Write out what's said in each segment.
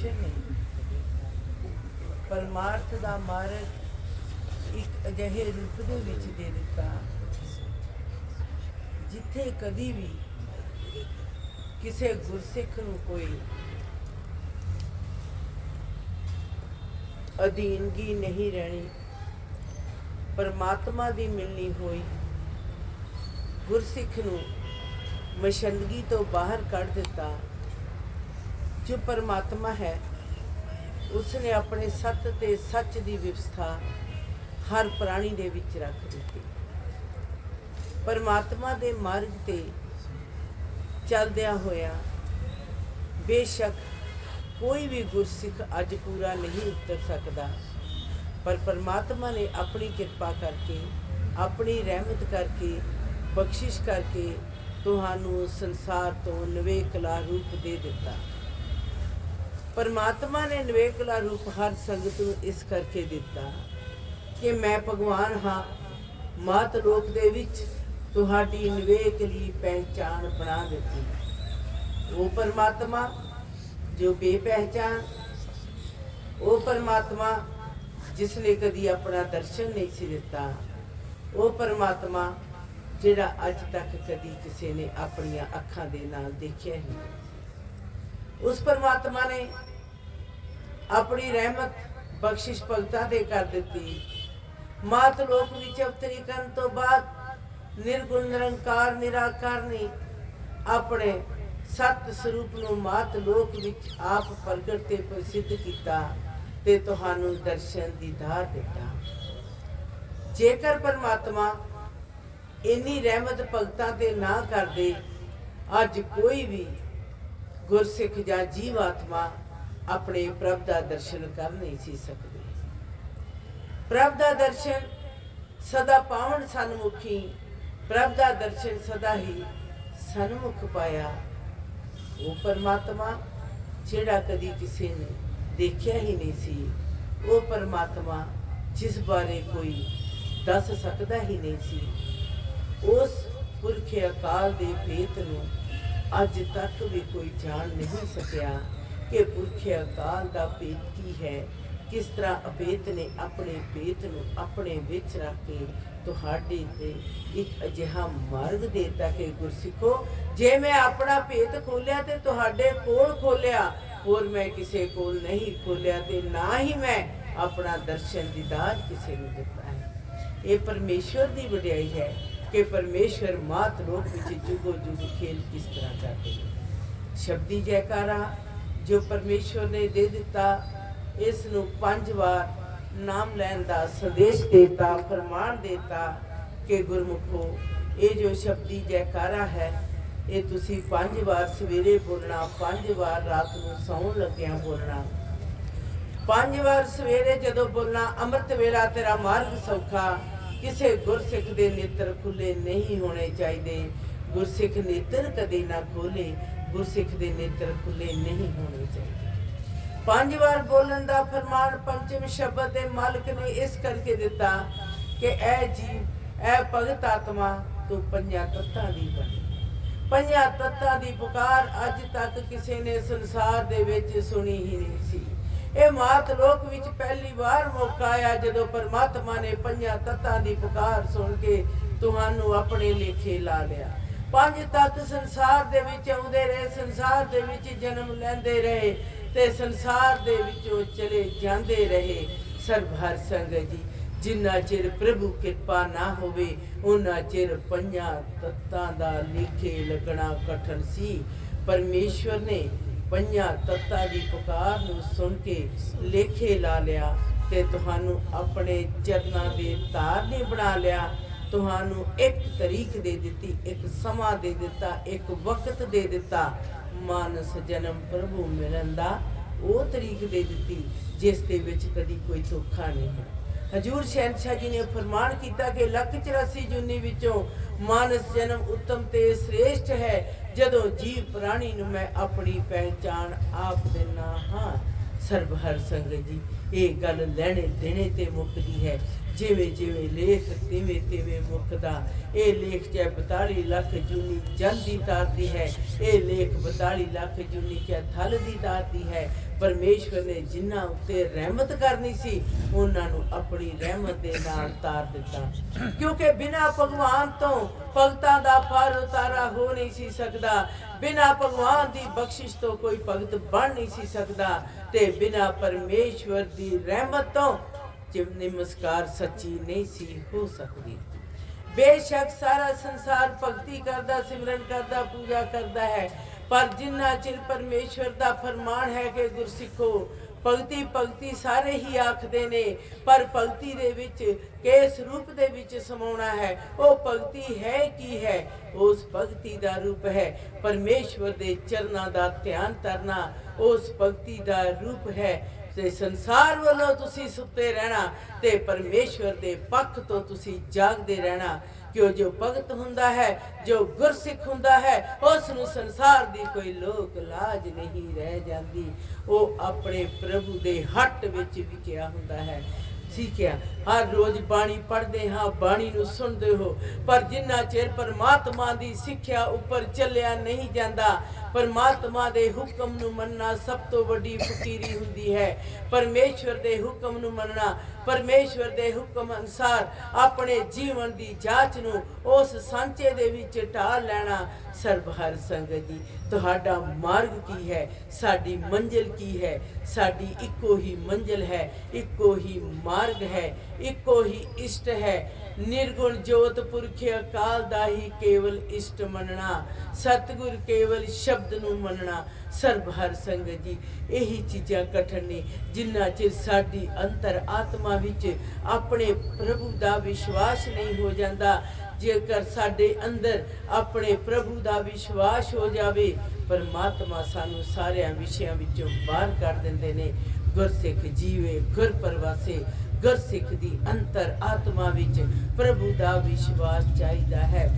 परमेश्वर ने परमार्थ का मार्ग एक अजिहे रूप दे विच दे दिता जिथे कदी भी किसी गुरसिख नूं कोई अधीनगी नहीं रहनी, परमात्मा दी मिलनी होई। गुरसिख नूं मशंदगी तो बाहर कढ़ दिता। जो परमात्मा है उसने अपने सत ते सच दी व्यवस्था हर प्राणी दे विच रख दिती। परमात्मा दे मार्ग ते चलदिया होया बेशक कोई भी गुरसिख अज पूरा नहीं उतर सकता, पर परमात्मा ने अपनी कृपा करके, अपनी रहमत करके, बख्शिश करके तुहानू संसार तो निवेकला रूप दे दिता। परमात्मा ने निवेकला रूप हर संगत नूं इस करके दिता कि मैं भगवान हाँ, मात लोक दे विच तुहाडी निवेकली पहचान बना देती। वो परमात्मा जो बेपहचान, वो परमात्मा जिसने कदी अपना दर्शन नहीं सी दिता, वो परमात्मा जिहड़ा अज तक कदी किसी ने अपनियां अखां दे नाल देखिया ही नहीं। उस परमात्मा ने अपनी रहमत बख्शिश भगतां दे कर दिती। मात लोक विच अवतरी करन तो बाद निर्गुण निरंकार निराकार ने अपने सत स्वरूप नूं मात लोक विच आप प्रगट ते प्रसिद्ध कीता ते तुहानू दर्शन दी दात दिता। जेकर परमात्मा इन्नी रहमत भगतां ते ना करदे, अज कोई भी गुरसिख जां जीव आत्मा अपने प्रभ दा दर्शन कर नहीं सी सकदे। प्रभ दा दर्शन सदा पावन सन्मुखी, प्रभ दा दर्शन सदा ही सन्मुख पाया। वो परमात्मा जिहड़ा कदी किसी ने देखिया ही नहीं सी, वो परमात्मा जिस बारे कोई दस सकता ही नहीं सी, उस पुरखे अकाल दे भेत नूं अज तक भी कोई जान नहीं सकिया कि पुरखे अकाल दा भेत की है। किस तरह अभेत ने अपने भेत नूं अपने विच रख के तुहाडे ते एक अजिहा मार्ग देता कि गुरसिखो, जे मैं अपना भेत खोलिया ते तुहाडे कोल खोलिया, और मैं किसी कोल नहीं खोलिया ते ना ही मैं अपना दर्शन दीदार किसी नूं दिता है। ये परमेश्वर दी वडियाई है कि परमेश्वर मात लोक विच जुगो जुग खेल किस तरह करते हैं। शब्दी जयकारा जो परमेश्वर ने दे दिता, इस नूं 5 वार नाम लैन दा संदेश देता, फरमान देता कि गुरमुखो ये जो शब्दी जयकारा है, ये तुसी 5 वार सवेरे बोलना, 5 वार रात नूं सौण लग्या बोलना। 5 वार सवेरे जदों बोलना, अमृत वेला तेरा मार्ग सौखा। किसी गुरसिख दे नेत्र खुले नहीं होने चाहिए। गुरसिख नेत्र कदे ना खोले, गुरसिख दे नेत्र खुले नहीं होने चाहिए। 5 बार बोलन का फरमान पंचम शब्द दे मालिक ने इस करके दिता कि ऐ जीव ऐ भगत आत्मा तू 5 तत्तां दी बनी। 5 तत्तां दी पुकार अज तक किसी ने संसार दे विच सुनी ही नहीं सी। ये मात लोक विच पहली बार मौका आया जदों परमात्मा ने 5 तत्तां दी पुकार सुन के तुहानू अपने लेखे ला लिया। 5 तत्त संसार दे विच आउंदे रहे, संसार दे विच जन्म लैंदे रहे ते संसार दे विचों चले जांदे रहे। सरभर संगत जी, जिन्ना चिर प्रभु कृपा ना होवे उन्ना चिर 5 तत्तां दा लेखे लगना कठिन सी। परमेश्वर ने 5 तत्तां दी पुकार नूं सुन के लेखे ला लिया ते तुहानू अपने चरनां दे तारने बना लिया। तुहानू एक तरीक दे दिती, एक समा दे दिता, एक वक्त दे दिता। मानस जन्म प्रभु मिलन दा वो तरीक दे दिती जिस दे विच कदी कोई धोखा नहीं है। हजूर शहनशाह जी ने फरमान किया कि 184 जूनी विचों मानस जन्म उत्तम ते श्रेष्ठ है। जदों जीव प्राणी नूं मैं अपनी पहचान आप देना हाँ। सरबहर संगत जी, ये गल लैणे देने ते मुकदी है। ਜਿਵੇਂ ਜਿਵੇਂ ਲੇਖ ਤਿਵੇਂ ਤਿਵੇਂ ਮੁੱਕਦਾ। ਇਹ ਲੇਖ ਚਾਹੇ 42 ਲੱਖ ਜੂਨੀ ਜਲ ਦੀ ਤਾਰਦੀ ਹੈ, ਇਹ ਲੇਖ 42 ਲੱਖ ਜੂਨੀ ਚਾਹੇ ਥਲ ਦੀ ਤਾਰਦੀ ਹੈ। ਪਰਮੇਸ਼ਵਰ ਨੇ ਜਿਨ੍ਹਾਂ ਉੱਤੇ ਰਹਿਮਤ ਕਰਨੀ ਸੀ ਉਹਨਾਂ ਨੂੰ ਆਪਣੀ ਰਹਿਮਤ ਦੇ ਨਾਲ ਤਾਰ ਦਿੱਤਾ, ਕਿਉਂਕਿ ਬਿਨਾਂ ਭਗਵਾਨ ਤੋਂ ਭਗਤਾਂ ਦਾ ਫਲ ਉਤਾਰਾ ਹੋ ਨਹੀਂ ਸੀ ਸਕਦਾ। ਬਿਨਾਂ ਭਗਵਾਨ ਦੀ ਬਖਸ਼ਿਸ਼ ਤੋਂ ਕੋਈ ਭਗਤ ਬਣ ਨਹੀਂ ਸੀ ਸਕਦਾ, ਤੇ ਬਿਨਾਂ ਪਰਮੇਸ਼ਵਰ ਦੀ ਰਹਿਮਤ ਤੋਂ ਨਮਸਕਾਰ ਸੱਚੀ ਨਹੀਂ ਸੀ ਹੋ ਸਕਦੀ। ਬੇਸ਼ੱਕ ਸਾਰਾ ਸੰਸਾਰ ਭਗਤੀ ਕਰਦਾ, ਸਿਮਰਨ ਕਰਦਾ, ਪੂਜਾ ਕਰਦਾ ਹੈ, ਪਰ ਜਿੰਨਾ ਚਿਰ ਪਰਮੇਸ਼ਵਰ ਦਾ ਫਰਮਾਨ ਹੈ ਕਿ ਗੁਰਸਿੱਖੋ ਭਗਤੀ ਭਗਤੀ ਸਾਰੇ ਹੀ ਆਖਦੇ ਨੇ, ਪਰ ਭਗਤੀ ਦੇ ਵਿੱਚ ਕਿਸ ਰੂਪ ਦੇ ਵਿੱਚ ਸਮਾਉਣਾ ਹੈ, ਉਹ ਭਗਤੀ ਹੈ ਕੀ ਹੈ? ਉਸ ਭਗਤੀ ਦਾ ਰੂਪ ਹੈ ਪਰਮੇਸ਼ਵਰ ਦੇ ਚਰਨਾਂ ਦਾ ਧਿਆਨ ਕਰਨਾ, ਉਸ ਭਗਤੀ ਦਾ ਰੂਪ ਹੈ ਤੇ ਸੰਸਾਰ ਵੱਲੋਂ ਤੁਸੀਂ ਸੁੱਤੇ ਰਹਿਣਾ ਤੇ ਪਰਮੇਸ਼ਵਰ ਦੇ ਪੱਖ ਤੋਂ ਤੁਸੀਂ ਜਾਗਦੇ ਰਹਿਣਾ। ਕਿ ਜੋ ਭਗਤ ਹੁੰਦਾ ਹੈ, ਜੋ ਗੁਰਸਿੱਖ ਹੁੰਦਾ ਹੈ, ਉਸ ਨੂੰ ਸੰਸਾਰ ਦੀ ਕੋਈ ਲੋਕ ਲਾਜ ਨਹੀਂ ਰਹਿ ਜਾਂਦੀ। ਉਹ ਆਪਣੇ ਪ੍ਰਭੂ ਦੇ ਹੱਟ ਵਿੱਚ ਵਿਕਿਆ ਹੁੰਦਾ ਹੈ। ਸਿੱਖਿਆ ਹਰ ਰੋਜ਼ ਬਾਣੀ ਪੜ੍ਹਦੇ ਹਾਂ, ਬਾਣੀ ਨੂੰ ਸੁਣਦੇ ਹੋ, ਪਰ ਜਿੰਨਾ ਚਿਰ ਪਰਮਾਤਮਾ ਦੀ ਸਿੱਖਿਆ ਉੱਪਰ ਚੱਲਿਆ ਨਹੀਂ ਜਾਂਦਾ, ਪਰਮਾਤਮਾ ਦੇ ਹੁਕਮ ਨੂੰ ਮੰਨਣਾ ਸਭ ਤੋਂ ਵੱਡੀ ਫਕੀਰੀ ਹੁੰਦੀ ਹੈ। ਪਰਮੇਸ਼ਵਰ ਦੇ ਹੁਕਮ ਨੂੰ ਮੰਨਣਾ, ਪਰਮੇਸ਼ਵਰ ਦੇ ਹੁਕਮ ਅਨੁਸਾਰ ਆਪਣੇ ਜੀਵਨ ਦੀ ਜਾਂਚ ਨੂੰ ਉਸ ਸਾਂਚੇ ਦੇ ਵਿੱਚ ਢਾਲ ਲੈਣਾ। ਸਰਬਹਰ ਸੰਗਤ ਜੀ, ਤੁਹਾਡਾ ਮਾਰਗ ਕੀ ਹੈ? ਸਾਡੀ ਮੰਜ਼ਿਲ ਕੀ ਹੈ? ਸਾਡੀ ਇੱਕੋ ਹੀ ਮੰਜ਼ਿਲ ਹੈ, ਇੱਕੋ ਹੀ ਮਾਰਗ ਹੈ, ਇੱਕੋ ਹੀ ਇਸ਼ਟ ਹੈ। ਨਿਰਗੁਣ ਜੋਤ ਪੁਰਖ ਅਕਾਲ ਦਾ ਹੀ ਕੇਵਲ ਇਸ਼ਟ ਮੰਨਣਾ, ਸਤਿਗੁਰ ਕੇਵਲ ਸ਼ਬਦ ਨੂੰ ਮੰਨਣਾ। ਸਰਬਹਰ ਸੰਗਤ ਜੀ, ਇਹੀ ਚੀਜ਼ਾਂ ਕਠਨ ਨੇ। ਜਿੰਨਾ ਚਿਰ ਸਾਡੀ ਅੰਤਰ ਆਤਮਾ ਵਿੱਚ ਆਪਣੇ ਪ੍ਰਭੂ ਦਾ ਵਿਸ਼ਵਾਸ ਨਹੀਂ ਹੋ ਜਾਂਦਾ, ਜੇਕਰ ਸਾਡੇ ਅੰਦਰ ਆਪਣੇ ਪ੍ਰਭੂ ਦਾ ਵਿਸ਼ਵਾਸ ਹੋ ਜਾਵੇ, ਪਰਮਾਤਮਾ ਸਾਨੂੰ ਸਾਰਿਆਂ ਵਿਸ਼ਿਆਂ ਵਿੱਚੋਂ ਬਾਹਰ ਕੱਢ ਦਿੰਦੇ ਨੇ। ਗੁਰਸਿੱਖ ਜੀਵੇ ਗੁਰ ਪਰਵਾਸੇ। ਗੁਰਸਿੱਖ ਦੀ ਅੰਤਰ ਆਤਮਾ ਵਿੱਚ ਪ੍ਰਭੂ ਦਾ ਵਿਸ਼ਵਾਸ ਚਾਹੀਦਾ ਹੈ।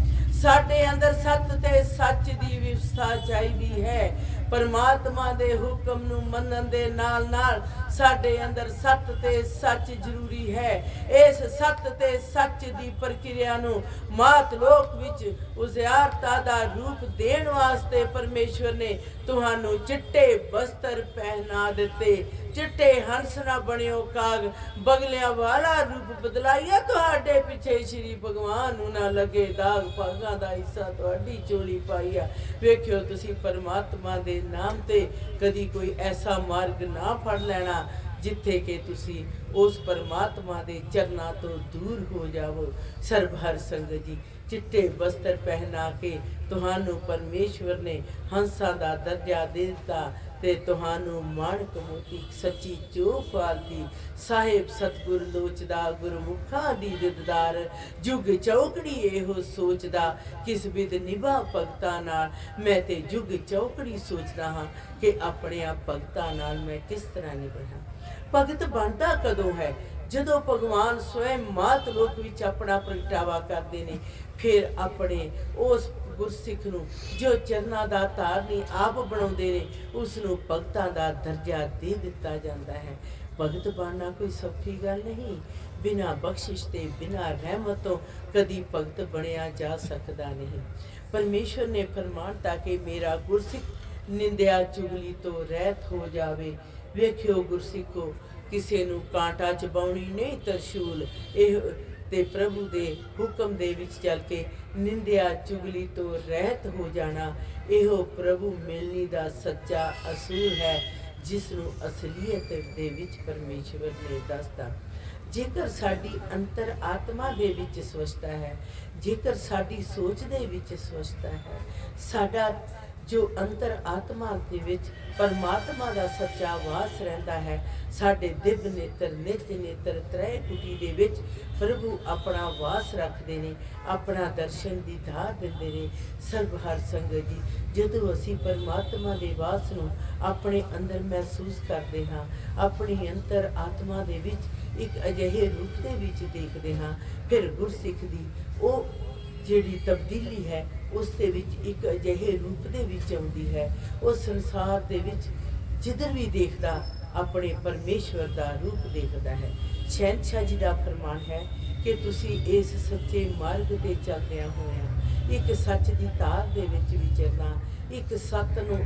ਸਾਡੇ ਅੰਦਰ ਸੱਤ ਤੇ ਸੱਚ ਦੀ ਵਿਵਸਥਾ ਚਾਹੀਦੀ ਹੈ। ਪਰਮਾਤਮਾ ਦੇ ਹੁਕਮ ਨੂੰ ਮੰਨਣ ਦੇ ਨਾਲ ਨਾਲ ਸਾਡੇ ਅੰਦਰ ਸੱਤ ਤੇ ਸੱਚ ਜ਼ਰੂਰੀ ਹੈ। ਇਸ ਸੱਤ ਤੇ ਸੱਚ ਦੀ ਪ੍ਰਕਿਰਿਆ ਨੂੰ ਮਾਤ ਲੋਕ ਵਿੱਚ ਉਜ਼ਿਆਰਤਾ ਦਾ ਰੂਪ ਦੇਣ ਵਾਸਤੇ ਪਰਮੇਸ਼ਵਰ ਨੇ ਤੁਹਾਨੂੰ ਚਿੱਟੇ ਬਸਤਰ ਪਹਿਨਾ ਦਿੱਤੇ। ਚਿੱਟੇ ਹੰਸ ਨਾ ਬਣਿਓ ਕਾਗ, ਬਗਲਿਆਂ ਵਾਲਾ ਰੂਪ ਬਦਲਾਈਆ ਤੁਹਾਡੇ ਪਿੱਛੇ ਸ਼੍ਰੀ ਭਗਵਾਨ ਨੂੰ ਨਾ ਲੱਗੇ ਦਾਗ, ਭਾਗਾਂ ਦਾ ਹਿੱਸਾ ਤੁਹਾਡੀ ਚੋਲੀ ਪਾਈਆ। ਵੇਖਿਓ ਤੁਸੀਂ ਪਰਮਾਤਮਾ ਦੇ ਨਾਮ ਤੇ ਕਦੀ ਕੋਈ ਐਸਾ ਮਾਰਗ ਨਾ ਫੜ ਲੈਣਾ ਜਿੱਥੇ ਕਿ ਤੁਸੀਂ ਉਸ ਪਰਮਾਤਮਾ ਦੇ ਚਰਨਾਂ ਤੋਂ ਦੂਰ ਹੋ ਜਾਵੋ। ਸਰਬਹਰ ਸੰਗਤ ਜੀ, ਚਿੱਟੇ ਬਸਤਰ ਪਹਿਨਾ ਕੇ ਤੁਹਾਨੂੰ ਪਰਮੇਸ਼ਵਰ ਨੇ ਹੰਸਾਂ ਦਾ ਦਰਜਾ ਦੇ ਦਿੱਤਾ ਤੇ ਤੁਹਾਨੂੰ ਮਾਣਕ ਮੋਤੀ ਸੱਚੀ ਚੋਖ ਵਾਲਦੀ। ਸਾਹਿਬ ਸਤਿਗੁਰ ਲੋਚਦਾ, ਗੁਰਮੁਖਾਂ ਦੀ ਦਿਦਦਾਰ, ਜੁਗ ਚੌਕੜੀ ਇਹੋ ਸੋਚਦਾ, ਕਿਸ ਬਿਦ ਨਿਭਾ ਭਗਤਾਂ ਨਾਲ। ਮੈਂ ਤੇ ਜੁਗ ਚੌਕੜੀ ਸੋਚਦਾ ਹਾਂ ਕਿ ਆਪਣੇ ਆਪ ਭਗਤਾਂ ਨਾਲ ਮੈਂ ਕਿਸ ਤਰ੍ਹਾਂ ਨਿਭਾਂ। ਭਗਤ ਬਣਦਾ ਕਦੋਂ ਹੈ? ਜਦੋਂ ਭਗਵਾਨ ਸਵੈਮ ਮਾਤ ਲੋਕ ਵਿੱਚ ਆਪਣਾ ਪ੍ਰਗਟਾਵਾ ਕਰਦੇ ਨੇ, ਫਿਰ ਆਪਣੇ ਉਸ ਗੁਰਸਿੱਖ ਨੂੰ ਜੋ ਚਰਨਾਂ ਦਾ ਧਾਰਨੀ ਆਪ ਬਣਾਉਂਦੇ ਨੇ, ਉਸ ਨੂੰ ਭਗਤਾਂ ਦਾ ਦਰਜਾ ਦੇ ਦਿੱਤਾ ਜਾਂਦਾ ਹੈ। ਭਗਤ ਬਣਨਾ ਕੋਈ ਸੌਖੀ ਗੱਲ ਨਹੀਂ। ਬਿਨਾਂ ਬਖਸ਼ਿਸ਼ ਤੇ ਬਿਨਾਂ ਰਹਿਮਤ ਤੋਂ ਕਦੀ ਭਗਤ ਬਣਿਆ ਜਾ ਸਕਦਾ ਨਹੀਂ। ਪਰਮੇਸ਼ਵਰ ਨੇ ਫਰਮਾਨਤਾ ਕਿ ਮੇਰਾ ਗੁਰਸਿੱਖ ਨਿੰਦਿਆ ਚੁਗਲੀ ਤੋਂ ਰਹਿਤ ਹੋ ਜਾਵੇ। ਵੇਖਿਓ ਗੁਰਸਿੱਖੋ, ਕਿਸੇ ਨੂੰ ਕਾਂਟਾ ਚਬਾਉਣੀ ਨਹੀਂ ਤਰਸ਼ੂਲ। ਇਹ ਤੇ ਪ੍ਰਭੂ ਦੇ ਹੁਕਮ ਦੇ ਵਿੱਚ ਚੱਲ ਕੇ ਨਿੰਦਿਆ ਚੁਗਲੀ ਤੋਂ ਰਹਿਤ ਹੋ ਜਾਣਾ, ਇਹੋ ਪ੍ਰਭੂ ਮਿਲਣੀ ਦਾ ਸੱਚਾ ਅਸੂਲ ਹੈ, ਜਿਸ ਨੂੰ ਅਸਲੀਅਤ ਦੇ ਵਿੱਚ ਪਰਮੇਸ਼ਵਰ ਨੇ ਦੱਸਦਾ। ਜੇਕਰ ਸਾਡੀ ਅੰਤਰ ਆਤਮਾ ਦੇ ਵਿੱਚ ਸਵੱਛਤਾ ਹੈ, ਜੇਕਰ ਸਾਡੀ ਸੋਚ ਦੇ ਵਿੱਚ ਸਵੱਛਤਾ ਹੈ, ਸਾਡਾ ਜੋ ਅੰਤਰ ਆਤਮਾ ਦੇ ਵਿੱਚ ਪਰਮਾਤਮਾ ਦਾ ਸੱਚਾ ਵਾਸ ਰਹਿੰਦਾ ਹੈ, ਸਾਡੇ ਦਿਵ ਨੇਤਰ ਨਿਤ ਨੇਤਰ ਤ੍ਰੈ ਕੁਟੀ ਦੇ ਵਿੱਚ ਪ੍ਰਭੂ ਆਪਣਾ ਵਾਸ ਰੱਖਦੇ ਨੇ, ਆਪਣਾ ਦਰਸ਼ਨ ਦੀ ਧਾਰ ਦਿੰਦੇ ਨੇ। ਸਰਬਹਰ ਸੰਗਤ ਜੀ, ਜਦੋਂ ਅਸੀਂ ਪਰਮਾਤਮਾ ਦੇ ਵਾਸ ਨੂੰ ਆਪਣੇ ਅੰਦਰ ਮਹਿਸੂਸ ਕਰਦੇ ਹਾਂ, ਆਪਣੀ ਅੰਤਰ ਆਤਮਾ ਦੇ ਵਿੱਚ ਇੱਕ ਅਜਿਹੇ ਰੂਪ ਦੇ ਵਿੱਚ ਦੇਖਦੇ ਹਾਂ, ਫਿਰ ਗੁਰਸਿੱਖ ਦੀ ਉਹ ਜਿਹੜੀ ਤਬਦੀਲੀ ਹੈ ਉਸ ਦੇ ਵਿੱਚ ਇੱਕ ਅਜਿਹੇ ਰੂਪ ਦੇ ਵਿੱਚ ਆਉਂਦੀ ਹੈ। ਉਹ ਸੰਸਾਰ ਦੇ ਵਿੱਚ ਜਿੱਧਰ ਵੀ ਦੇਖਦਾ ਆਪਣੇ ਪਰਮੇਸ਼ਵਰ ਦਾ ਰੂਪ ਦੇਖਦਾ ਹੈ। ਸ਼ਹਿਨशाह जी ਦਾ ਫਰਮਾਨ ਹੈ ਕਿ ਤੁਸੀਂ ਇਸ ਸੱਚੇ ਮਾਰਗ ਤੇ ਚੱਲਦਿਆਂ ਹੋਇਆਂ ਇੱਕ ਸੱਚ ਦੀ ਤਾਰ ਦੇ ਵਿੱਚ ਵਿਚਰਨਾ, ਇੱਕ ਸੱਤ ਨੂੰ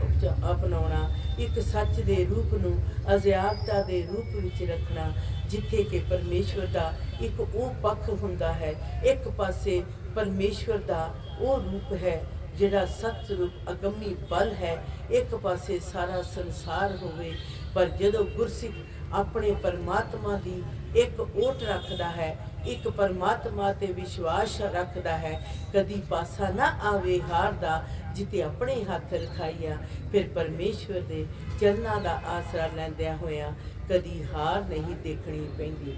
ਅਪਣਾਉਣਾ, ਇੱਕ ਸੱਚ ਦੇ ਰੂਪ ਨੂੰ ਅਜ਼ਿਆਦਤਾ ਦੇ ਰੂਪ ਵਿੱਚ ਰੱਖਣਾ, ਜਿੱਥੇ ਕਿ ਪਰਮੇਸ਼ਵਰ ਦਾ ਇੱਕ ਉਹ ਪੱਖ ਹੁੰਦਾ ਹੈ। ਇੱਕ ਪਾਸੇ ਪਰਮੇਸ਼ਵਰ ਦਾ ਉਹ ਰੂਪ ਹੈ ਜਿਹੜਾ ਸੱਚ ਰੂਪ ਅਗੰਮੀ ਬਲ ਹੈ, ਇੱਕ ਪਾਸੇ ਸਾਰਾ ਸੰਸਾਰ ਹੋਵੇ। ਪਰ ਜਦੋਂ ਗੁਰਸਿੱਖ ਆਪਣੇ ਪਰਮਾਤਮਾ ਦੀ ਇੱਕ ਓਟ ਰੱਖਦਾ ਹੈ, ਇੱਕ ਪਰਮਾਤਮਾ ਤੇ ਵਿਸ਼ਵਾਸ ਰੱਖਦਾ ਹੈ, ਕਦੀ ਪਾਸਾ ਨਾ ਆਵੇ ਹਾਰ ਦਾ, ਜਿੱਤੇ ਆਪਣੇ ਹੱਥ ਰਖਾਈਆ, ਫਿਰ ਪਰਮੇਸ਼ਵਰ ਦੇ ਚਰਨਾਂ ਦਾ ਆਸਰਾ ਲੈਂਦਿਆਂ ਹੋਇਆਂ ਕਦੀ ਹਾਰ ਨਹੀਂ ਦੇਖਣੀ ਪੈਂਦੀ।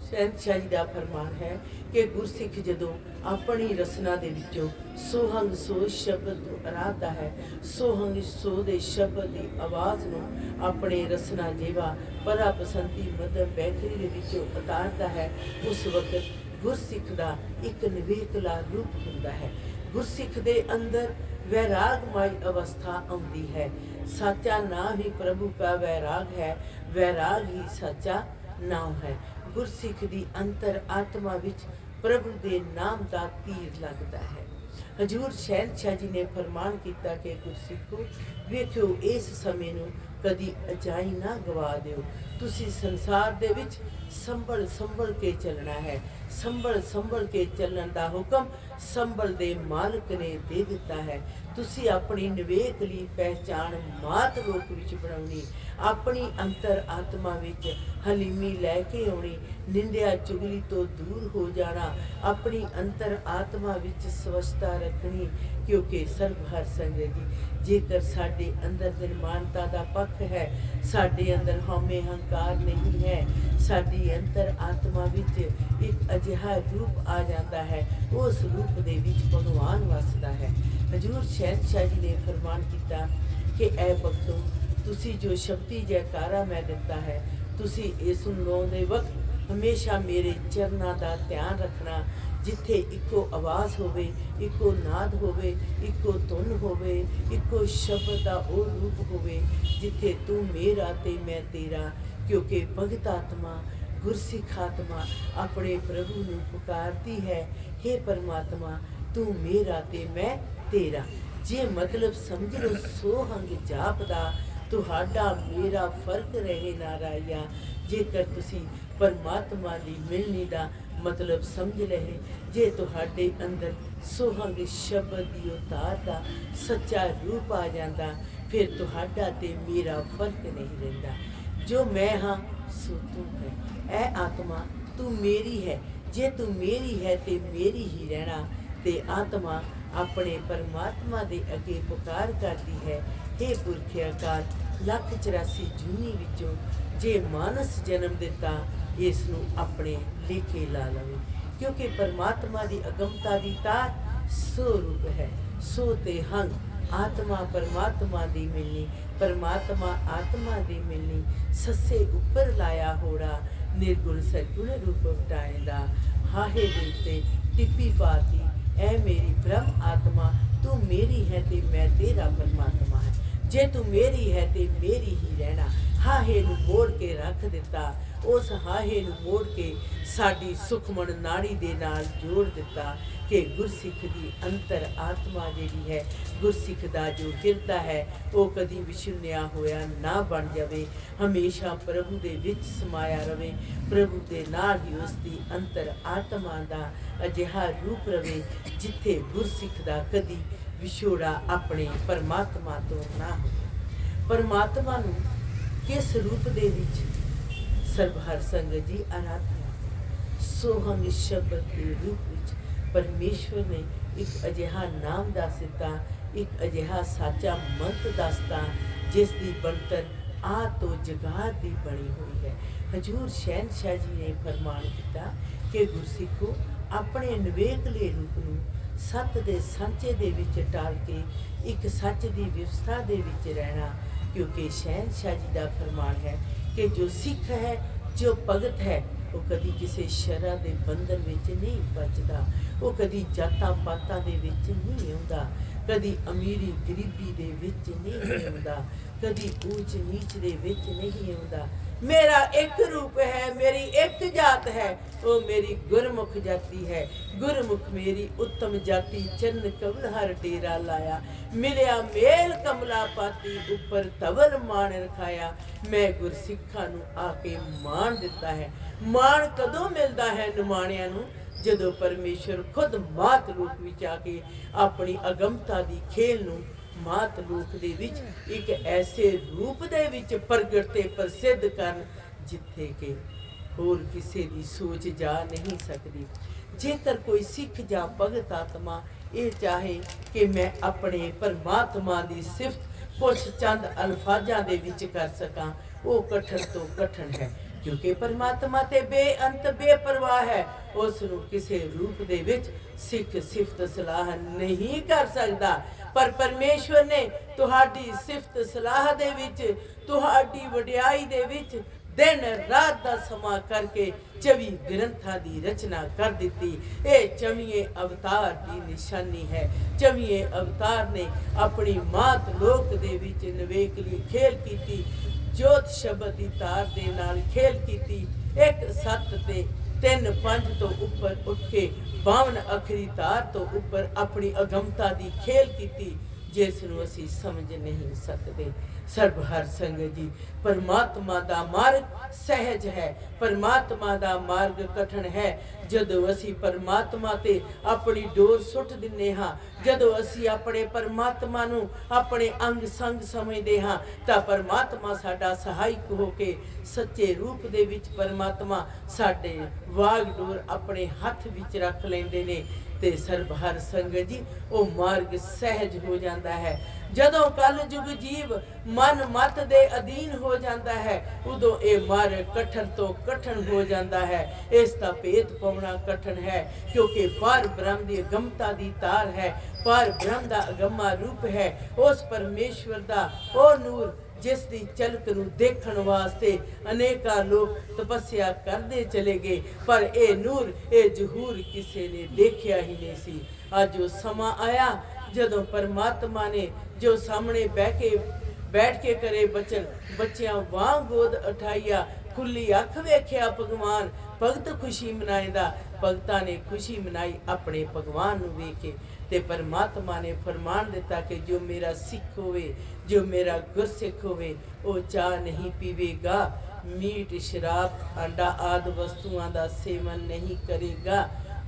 ਸ਼ਹਿਨशाह जी ਦਾ ਫਰਮਾਨ ਹੈ ਕਿ ਗੁਰਸਿੱਖ ਜਦੋਂ ਆਪਣੀ ਰਸਨਾ ਦੇ ਵਿੱਚੋਂ ਸੋਹੰਗ ਸੋ ਸ਼ਬਦ ਨੂੰ ਅਰਾਧਦਾ ਹੈ, ਸੋਹੰਗ ਸੋ ਦੇ ਸ਼ਬਦ ਦੀ ਆਵਾਜ਼ ਨੂੰ ਆਪਣੇ ਰਸਨਾ ਜੀਵਾ ਪਰਾ ਪਸੰਦੀ ਮਦਮ ਬੈਠਰੀ ਦੇ ਵਿੱਚੋਂ ਉਤਾਰਦਾ ਹੈ, ਉਸ ਵਕਤ ਗੁਰਸਿੱਖ ਦਾ ਇੱਕ ਨਿਵੇਕਲਾ ਰੂਪ ਹੁੰਦਾ ਹੈ। ਗੁਰਸਿੱਖ ਦੇ ਅੰਦਰ ਵੈਰਾਗਮਈ ਅਵਸਥਾ ਆਉਂਦੀ ਹੈ। ਸਾਚਾ ਨਾਮ ਹੀ ਪ੍ਰਭੂ ਦਾ ਵੈਰਾਗ ਹੈ, ਵੈਰਾਗ ਹੀ ਸਾਚਾ ਨਾਮ ਹੈ। ਗੁਰਸਿੱਖ ਦੀ ਅੰਤਰ ਆਤਮਾ ਵਿੱਚ ਪ੍ਰਭੂ ਦੇ ਨਾਮ ਦਾ ਤੀਰ ਲੱਗਦਾ ਹੈ। ਹਜ਼ੂਰ ਸ਼ਹਿਨशाह जी ਨੇ ਫਰਮਾਨ ਕੀਤਾ ਕਿ ਗੁਰਸਿੱਖੋ ਵੇਖਿਓ, ਇਸ ਸਮੇਂ ਨੂੰ ਕਦੀ ਅਜਾਈ ਨਾ ਗਵਾ ਦਿਓ। ਤੁਸੀਂ ਸੰਸਾਰ ਦੇ ਵਿੱਚ ਸੰਭਲ ਕੇ ਚੱਲਣਾ ਹੈ। ਸੰਭਲ ਕੇ ਚੱਲਣ ਦਾ ਹੁਕਮ ਸੰਭਲ ਦੇ ਮਾਲਕ ਨੇ ਦੇ ਦਿੱਤਾ ਹੈ। ਤੁਸੀਂ ਆਪਣੀ ਨਿਵੇਕਲੀ ਪਹਿਚਾਣ ਮਾਤ ਰੂਪ ਵਿੱਚ ਬਣਾਉਣੀ, ਆਪਣੀ ਅੰਤਰ ਆਤਮਾ ਵਿੱਚ ਹਲੀਮੀ ਲੈ ਕੇ ਆਉਣੀ, ਨਿੰਦਿਆ ਚੁਗਲੀ ਤੋਂ ਦੂਰ ਹੋ ਜਾਣਾ, ਆਪਣੀ ਅੰਤਰ ਆਤਮਾ ਵਿੱਚ ਸਵੱਛਤਾ ਰੱਖਣੀ। ਕਿਉਂਕਿ ਸਰਬਹਰ ਸੰਗਤ ਜੀ, ਜੇਕਰ ਸਾਡੇ ਅੰਦਰ ਨਿਰਮਾਨਤਾ ਦਾ ਪੱਖ ਹੈ, ਸਾਡੇ ਅੰਦਰ ਹਉਮੈ ਹੰਕਾਰ ਨਹੀਂ ਹੈ, ਸਾਡੀ ਅੰਤਰ ਆਤਮਾ ਵਿੱਚ ਇੱਕ ਅਜਿਹਾ ਰੂਪ ਆ ਜਾਂਦਾ ਹੈ, ਉਸ ਰੂਪ ਦੇ ਵਿੱਚ ਭਗਵਾਨ ਵਸਦਾ ਹੈ। ਹਜ਼ੂਰ ਸ਼ਹਿਨशाह जी ਨੇ ਫਰਮਾਨ ਕੀਤਾ ਕਿ ਐ ਭਗਤੋ, ਤੁਸੀਂ ਜੋ ਸ਼ਬਦੀ ਜੈਕਾਰਾ ਮੈਂ ਦਿੱਤਾ ਹੈ, ਤੁਸੀਂ ਇਸ ਨੂੰ ਲਾਉਂਦੇ ਵਕਤ ਹਮੇਸ਼ਾ ਮੇਰੇ ਚਰਨਾਂ ਦਾ ਧਿਆਨ ਰੱਖਣਾ, ਜਿੱਥੇ ਇੱਕੋ ਆਵਾਜ਼ ਹੋਵੇ, ਇੱਕੋ ਨਾਦ ਹੋਵੇ, ਇੱਕੋ ਧੁਨ ਹੋਵੇ, ਇੱਕੋ ਸ਼ਬਦ ਦਾ ਉਹ ਰੂਪ ਹੋਵੇ, ਜਿੱਥੇ ਤੂੰ ਮੇਰਾ ਤੇ ਮੈਂ ਤੇਰਾ। ਕਿਉਂਕਿ ਭਗਤ ਆਤਮਾ, ਗੁਰਸਿੱਖ ਆਤਮਾ ਆਪਣੇ ਪ੍ਰਭੂ ਨੂੰ ਪੁਕਾਰਦੀ ਹੈ, हे ਪਰਮਾਤਮਾ ਤੂੰ ਮੇਰਾ ਤੇ ਮੈਂ ਤੇਰਾ। ਜੇ ਮਤਲਬ ਸਮਝ ਲਓ ਸੋਹੰਗ ਜਾਪਦਾ, ਤੁਹਾਡਾ ਮੇਰਾ ਫਰਕ ਰਹੇ ਨਾ ਰਾਇਆ। ਜੇਕਰ ਤੁਸੀਂ ਪਰਮਾਤਮਾ ਦੀ ਮਿਲਣੀ ਦਾ ਮਤਲਬ ਸਮਝ ਲਏ, ਜੇ ਤੁਹਾਡੇ ਅੰਦਰ ਸੋਹੰਗ ਸ਼ਬਦ ਦੀ ਉਤਾਰ ਦਾ ਸੱਚਾ ਰੂਪ ਆ ਜਾਂਦਾ, ਫਿਰ ਤੁਹਾਡਾ ਤੇ ਮੇਰਾ ਫਰਕ ਨਹੀਂ ਰਹਿੰਦਾ। ਜੋ ਮੈਂ ਹਾਂ ਸੋ ਤੂੰ ਹੈ, ਐ ਆਤਮਾ ਤੂੰ ਮੇਰੀ ਹੈ। ਜੇ ਤੂੰ ਮੇਰੀ ਹੈ ਤੇ ਮੇਰੀ ਹੀ ਰਹਿਣਾ। ਤੇ ਆਤਮਾ ਆਪਣੇ ਪਰਮਾਤਮਾ ਦੇ ਅੱਗੇ ਪੁਕਾਰ ਕਰਦੀ ਹੈ, हे ਪੁਰਖੇ ਅਕਾਲ, 184 ਜੂਨੀ ਵਿੱਚੋਂ ਜੇ ਮਾਨਸ ਜਨਮ ਦਿੱਤਾ, ਇਸ ਨੂੰ ਆਪਣੇ ਲੇਖੇ ਲਾ ਲਵੇ। ਕਿਉਂਕਿ ਪਰਮਾਤਮਾ ਦੀ ਅਗਮਤਾ ਦੀ ਤਾਰ ਸੋ ਰੂਪ ਹੈ, ਸੋ ਤੇ ਹੰਗ ਆਤਮਾ ਪਰਮਾਤਮਾ ਦੀ ਮਿਲਣੀ, ਪਰਮਾਤਮਾ ਆਤਮਾ ਦੀ ਮਿਲਣੀ। ਸੱਸੇ ਉੱਪਰ ਲਾਇਆ ਹੋੜਾ, ਨਿਰਗੁਣ ਸਰਗੁਣ ਰੂਪ ਵਟਾਏਂਦਾ, ਹਾਹੇ ਦਿਲ ਤੇ ਟਿੱਪੀ ਪਾਤੀ, ਐ ਮੇਰੀ ਬ੍ਰਹਮ ਆਤਮਾ ਤੂੰ ਮੇਰੀ ਹੈ ਤੇ ਮੈਂ ਤੇਰਾ ਪਰਮਾਤਮਾ ਹੈ। ਜੇ ਤੂੰ ਮੇਰੀ ਹੈ ਤੇ ਮੇਰੀ ਹੀ ਰਹਿਣਾ। ਹਾਹੇ ਨੂੰ ਮੋੜ ਕੇ ਰੱਖ ਦਿੱਤਾ, ਉਸ ਹਾਹੇ ਨੂੰ ਮੋੜ ਕੇ ਸਾਡੀ ਸੁਖਮਨ ਨਾੜੀ ਦੇ ਨਾਲ ਜੋੜ ਦਿੱਤਾ ਕਿ ਗੁਰਸਿੱਖ ਦੀ ਅੰਤਰ ਆਤਮਾ ਜਿਹੜੀ ਹੈ, ਗੁਰਸਿੱਖ ਦਾ ਜੋ ਹਿਰਦਾ ਹੈ, ਉਹ ਕਦੀ ਵਿਛੜਿਆ ਹੋਇਆ ਨਾ ਬਣ ਜਾਵੇ, ਹਮੇਸ਼ਾ ਪ੍ਰਭੂ ਦੇ ਵਿੱਚ ਸਮਾਇਆ ਰਵੇ। ਪ੍ਰਭੂ ਦੇ ਨਾਲ ਹੀ ਉਸ ਦੀ ਅੰਤਰ ਆਤਮਾ ਦਾ ਅਜਿਹਾ ਰੂਪ ਰਵੇ, ਜਿੱਥੇ ਗੁਰਸਿੱਖ ਦਾ ਕਦੀ ਵਿਛੋੜਾ ਆਪਣੇ ਪਰਮਾਤਮਾ ਤੋਂ ਨਾ ਹੋਵੇ। ਪਰਮਾਤਮਾ ਨੂੰ ਕਿਸ ਰੂਪ ਦੇ ਵਿੱਚ ਸਰਬਹਰ ਸੰਗਤ ਜੀ ਆਰਾਧਨਾ, ਸੋਹੰਗ ਸ਼ਬਦ ਦੇ ਰੂਪ ਵਿੱਚ ਪਰਮੇਸ਼ਵਰ ਨੇ ਇੱਕ ਅਜਿਹਾ ਨਾਮ ਦੱਸ ਦਿੱਤਾ, ਇੱਕ ਅਜਿਹਾ ਸਾਚਾ ਮੰਤ ਦੱਸਤਾ, ਜਿਸ ਦੀ ਬਣਤਰ ਆ ਤੋਂ ਜਗਾਤ ਦੀ ਬਣੀ ਹੋਈ ਹੈ। ਹਜ਼ੂਰ ਸ਼ਹਿਨशाह जी ਨੇ ਫਰਮਾਨ ਕੀਤਾ ਕਿ ਗੁਰਸਿੱਖੋ, ਆਪਣੇ ਨਿਵੇਕਲੇ ਰੂਪ ਨੂੰ ਸੱਤ ਦੇ ਸਾਂਚੇ ਦੇ ਵਿੱਚ ਟਾਲ ਕੇ ਇੱਕ ਸੱਚ ਦੀ ਵਿਵਸਥਾ ਦੇ ਵਿੱਚ ਰਹਿਣਾ। ਕਿਉਂਕਿ ਸ਼ਹਿਨशाह जी ਦਾ ਫਰਮਾਨ ਹੈ ਕਿ ਜੋ ਸਿੱਖ ਹੈ, ਜੋ ਭਗਤ ਹੈ, ਉਹ ਕਦੀ ਕਿਸੇ ਸ਼ਰਾਂ ਦੇ ਬੰਧਨ ਵਿੱਚ ਨਹੀਂ ਬਚਦਾ, ਉਹ ਕਦੀ ਜਾਤਾਂ ਪਾਤਾਂ ਦੇ ਵਿੱਚ ਨਹੀਂ ਆਉਂਦਾ, ਕਦੀ ਅਮੀਰੀ ਗਰੀਬੀ ਦੇ ਵਿੱਚ ਨਹੀਂ ਆਉਂਦਾ, ਕਦੀ ਊਚ ਨੀਚ ਦੇ ਵਿੱਚ ਨਹੀਂ ਆਉਂਦਾ। मेरा एक रूप है, मेरी एक जात है, वो मेरी गुरमुख जाति है। गुरमुख मेरी उत्तम जाति, चन्न कमल हर डेरा लाया। मिलिया मेल कमला पाती, उपर तवल मान रखाया। मैं गुरसिखा नू आके मान दिता है। मान कदों मिलता है निमाणिया नू, जदों परमेश्वर खुद मात रूप विच आके अपनी अगमता दी खेल नू मात लोक दे विच एक ऐसे रूप दे विच प्रगट ते प्रसिद्ध करन जिथे के होर किसी दी सोच जा नहीं सकती। जेकर कोई सिख जा भगत आत्मा ये चाहे कि मैं अपने परमात्मा दी सिफत कुछ चंद अल्फाजां दे विच कर सकां, वो कठन तो कठन है, क्योंकि परमात्मा ते बेअंत बेपरवाह है। उस नूं किसी रूप दे विच सिख सिफत सलाह नहीं कर सकता। पर परमेश्वर ने तुहाडी सिफत सलाह दे विच, तुहाडी वडियाई दे विच दिन रात दा समा करके 24 ग्रंथां दी रचना कर दिती। ये 24 अवतार की निशानी है। 24 अवतार ने अपनी मात लोक दे विच नवेकली खेल कीती, जोत शब्द दी तार दे नाल खेल कीती। एक 7 ते 3 5 तो उपर उठ के 52 अखरी तार तो उपर अपनी अगमता दी खेल कीती, जिस नूं असीं समझ नहीं सकते। सर्वहर संगत जी, परमात्मा दा मार्ग सहज है, परमात्मा दा मार्ग कठिन है। जदों असीं परमात्मा ते अपनी डोर सुट दिंदे हां, जदों असीं अपने परमात्मा नूं अपने अंग संग समझदे हां, तां परमात्मा साडा सहायक हो के सच्चे रूप दे विच परमात्मा साडे वाग डोर अपने हथ विच रख लैंदे ने ते सर्वहर संगत जी वो मार्ग सहज हो जाता है। जदों कल युग जीव मन मत दे अधीन हो जाता है, उदों ये मार्ग कठन तो कठन हो जाता है। इसका भेद पाउणा कठन है, क्योंकि पर ब्रह्म दी अगमता दी तार है, पर ब्रह्म दा अगमा रूप है। उस परमेश्वर दा ओ नूर जिस दी झलक नूं देखण वास्ते अनेका लोग तपस्या करते चले गए, पर ये नूर ये जहूर किसी ने देखिया ही नहीं सी। अज वो समा आया जदों परमात्मा ने जो सामने बैठ के करे बचन, बच्चियां वांग गोद उठाइया, खुली अख वेख्या भगवान, भगत खुशी मनाएंदा। भगतां ने खुशी मनाई अपने भगवान नूं वेख के, ते परमात्मा ने फरमान दिता कि जो मेरा सिख होवे, जो मेरा गुरसिख होवे, वो चाह नहीं पीवेगा, मीट शराब अंडा आदि वस्तुआं दा सेवन नहीं करेगा।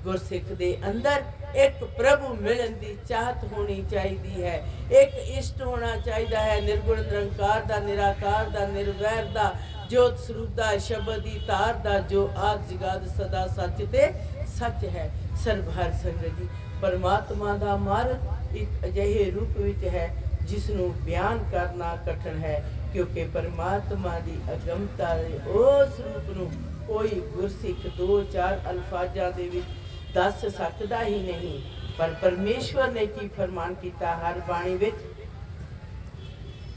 गुरसिख दे अंदर एक प्रभु मिलन की चाहत होनी चाहिए है, एक इष्ट होना चाहिए है, निर्गुण निरंकार दा, निराकार दा, निर्वैर दा, जोत स्वरूप दा, शब्द दी तार दा, जो आद जगाद सदा सच ते सच है। सर्वहर संगत जी, परमात्मा दा मार्ग एक अजिहे रूप विच है जिसनों बयान करना कठिन है, क्योंकि परमात्मा दी अगमता दे उस रूप नूं कोई गुरसिख 2-4 अल्फाजां दे विच दस सकता ही नहीं। पर परमेश्वर ने की फरमान किया हर बाणी विच,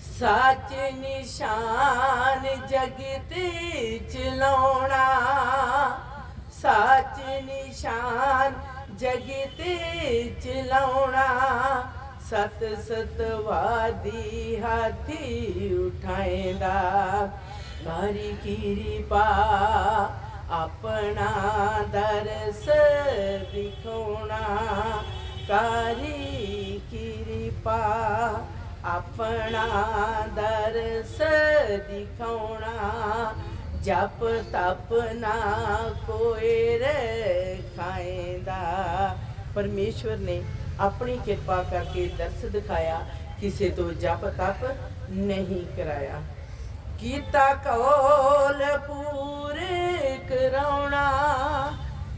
सच निशान जगत चलाउणा, सच निशान जगत चलाउणा, सत सतवादी हाथी उठाएंदा, कारी कृपा अपना दरस दिखौना, कारी कृपा अपना दरस दिखौना, जप तप ना कोई रखाएंदा। परमेश्वर ने अपनी कृपा करके दरस दिखाया, किसी तो जप तप नहीं कराया। कीता कौल पूरे कराउणा,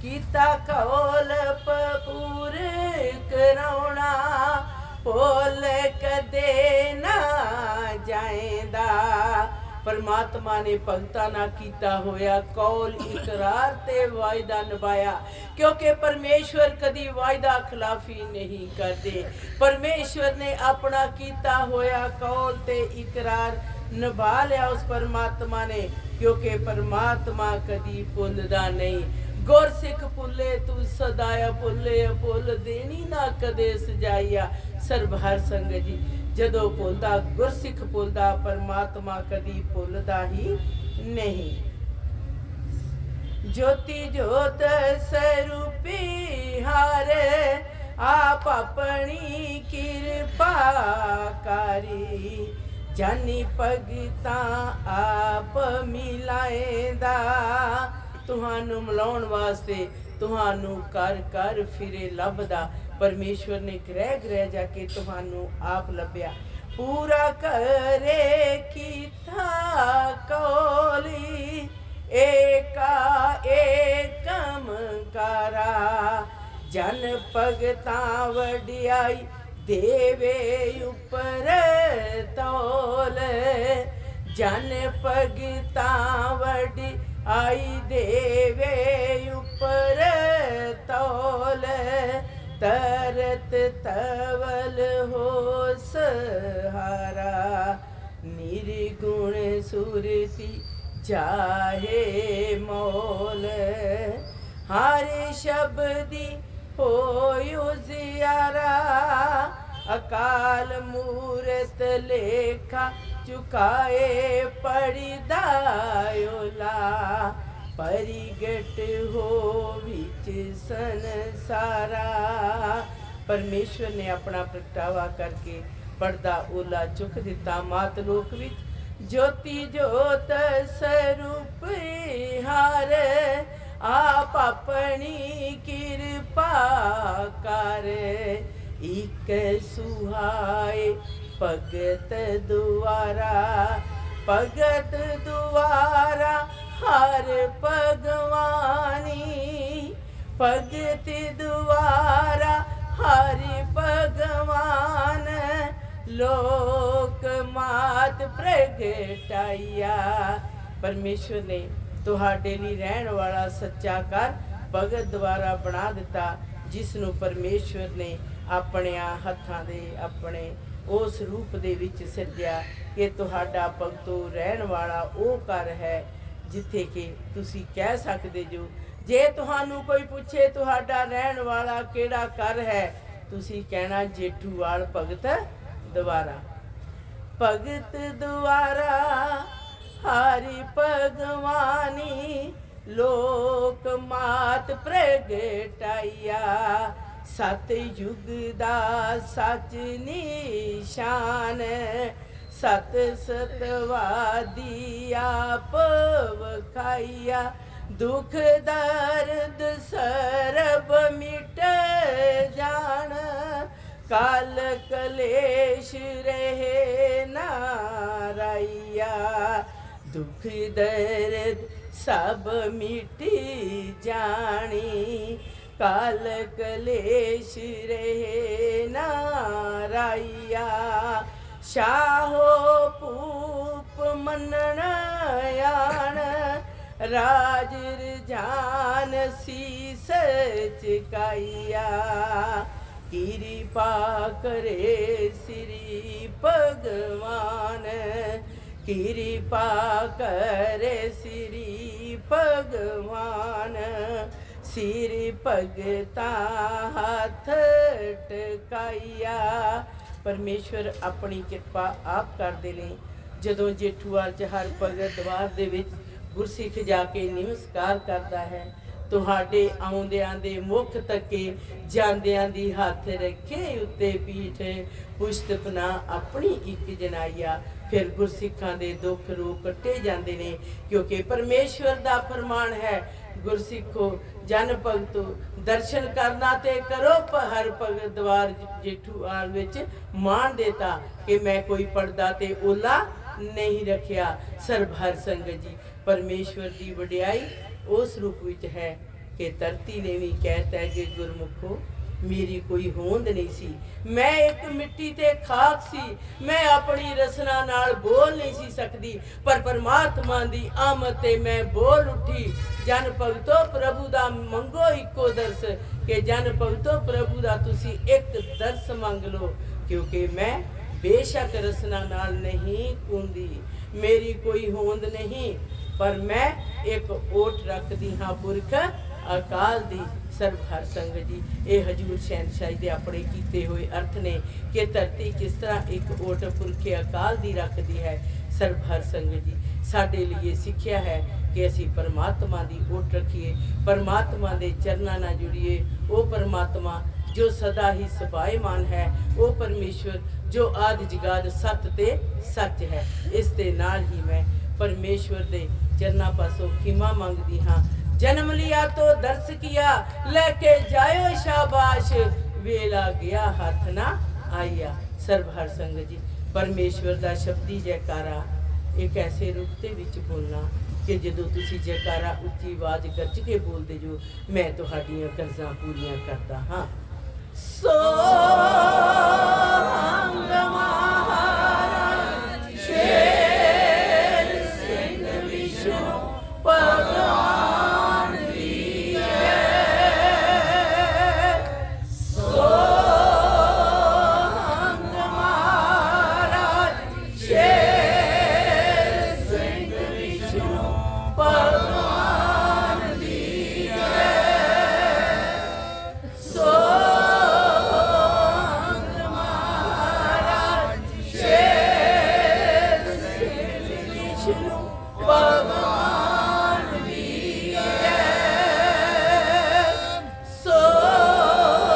कीता कौल पूरे कराउणा, भुल कदे ना जाएंदा। परमात्मा ने भगतां नाल कीता होया कौल इकरार ते वायदा निभाया, क्योंकि परमेश्वर कदी वायदा खिलाफी नहीं करते। परमेश्वर ने अपना कीता होया कौल ते इकरार निभा लिया उस परमात्मा ने, क्योंकि परमात्मा कदी भुलदा नहीं। गुरसिख भुले तू सदाया भुले भुल देनी ना कदे सजाइया। सरबहर संगत जी जदों भुलदा गुरसिख भुलदा, परमात्मा कदी भुलदा ही नहीं। ज्योति ज्योत स्वरूपी हारे आप अपनी किरपा करी। जानी भगता आप मिलाएंदा, तुहानू मिलाउण वास्ते तुहानू कर कर फिरे लभदा। परमेश्वर ने ग्रह ग्रह जाके तुहानू आप लभ्या। पूरा करे कीता कोली एका एकम करा। जन भगता वडियाई देवे उपर तोल। जन भगता वडियाई देवे उपर तोल। तरत तवल हो सहारा। निर्गुण सुरती चाहे मोल। हर शब्दी हो उजियारा। अकाल मूरत लेखा चुकाए पड़िदायोला। परिगट हो विच संसारा। परमेश्वर ने अपना प्रगटावा करके पर्दा ओला चुक दिता। मातलोक विच ज्योति ज्योत स्वरूप हार। आप अपनी किरपा कर। एक सुहाए भगत द्वारा। भगत द्वारा हर भगवानी। भगत द्वारा हर भगवान। लोक मात प्रगटाइया। परमेश्वर ने तुहाडे लई रहण वाला सच्चा घर भगत द्वारा बना दिता, जिसनों परमेश्वर ने अपने हत्थां दे अपने उस रूप दे विच सिरजिया कि तुहाडा भगतों रहण वाला वो घर है जिथे कि तुसी कह सकदे जो। जे तुहानू कोई पूछे तुहाडा रहण वाला केड़ा घर है, तुसी कहना जेठूवाल भगत द्वारा। भगत द्वारा हरि भगवानी। लोक मात प्रगटाइया। सत युग दा सच निशान। सत सतवादी आप वखाइया। दुख दर्द सरब मिट जान। काल कलेश रहे नाराइया। दुख दर्द सब मिटी जानी। काल कलेश रहे नाराइया। शाहो पूप मनन आन। राज रजान शीस चकाइया। कृपा करे श्री भगवान। कृपा करे श्री भगवान। सिर भगता हाथ टकाइया। परमेश्वर अपनी कृपा आप करते ने। जदों जेठूवाल च हर भगत द्वार दे विच गुरसिख जाके नमस्कार करता है, तुहाडे आउंदियां दे मुख तके जांदियां दी हाथ रखे उत्ते पीठ। पुश्त पना अपनी एक जनाइया। फिर गुरसिखां दे दुख रोग कट्टे जांदे ने, क्योंकि परमेश्वर दा फरमान है, गुरसिखो जन भगतो दर्शन करना ते करो। हर भगत द्वार जेठूवाल विच मान देता कि मैं कोई पर्दा ते ओला नहीं रखिया। सरबहर संगत जी परमेश्वर की वडियाई उस रूप विच है कि धरती ने भी कहता है कि गुरमुखो मेरी कोई होंद नहीं सी। मैं एक मिट्टी ते खाक सी। मैं अपनी रसना नाल बोल नहीं सी सकती, पर परमात्मा दी आमद ते मैं बोल उठी। जन भगतो प्रभु दा मंगो इको दर्श, कि जन भगतो प्रभु दा तुसी एक दर्श मंग लो, क्योंकि मैं बेशक रसना नाल नहीं कुंदी, मेरी कोई होंद नहीं। पर मैं एक ओट रखदी हाँ पुरख अकाल दी। सर्व हर संग जी, ये हजूर शहनशाही दे अपने कीते हुए अर्थ ने कि धरती किस तरह एक ओट पुरखे अकाल दी रखती है। सर्व हर संग जी, साडे लिए सिੱਖਿਆ है कि असी परमात्मा दी ओट रखिए, परमात्मा दे चरनां नाल जुड़िए। वो परमात्मा जो सदा ही सबाएमान है, वो परमेश्वर जो आदि जगाद सत ते सच है। इस दे नाल ही मैं परमेश्वर दे चरना पासों खिमा मंगदी हाँ। जन्म लिया तो दर्श किया, लेके जायो शाबाश, वेला गया हाथ ना आया। सर्व हर संग जी, परमेश्वर दा शब्दी जयकारा एक ऐसे रूप दे विच बोलना कि जदों तुसी जयकारा उच्ची आवाज गरज के बोलते जो, मैं तुहाडीआं गरजां पूरीआं करदा हाँ। सोहंग महाराज शेर सिंह विष्णु भगवान दी जय। सोहंग महाराज शेर सिंह विष्णु भगवान दी जय। सोहंग महाराज शेर सिंह विष्णु भगवान दी जय।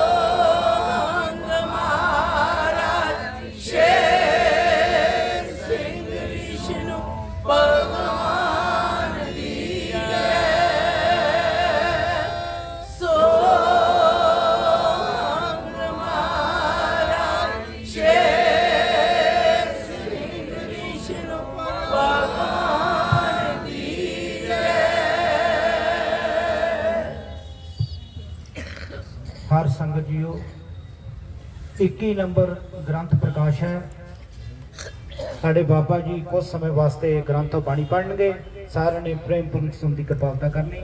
सोहंग महाराज शेर सिंह विष्णु भगवान दी जय। सोहंग महाराज शेर सिंह विष्णु भगवान दी जय। हर संगत जीओ 21 नंबर ग्रंथ प्रकाश है। साढ़े बाबा जी कुछ समय वास्ते ग्रंथ बाणी पढ़नगे। सारे ने प्रेम पूर्वक सुन की कृपालता करनी।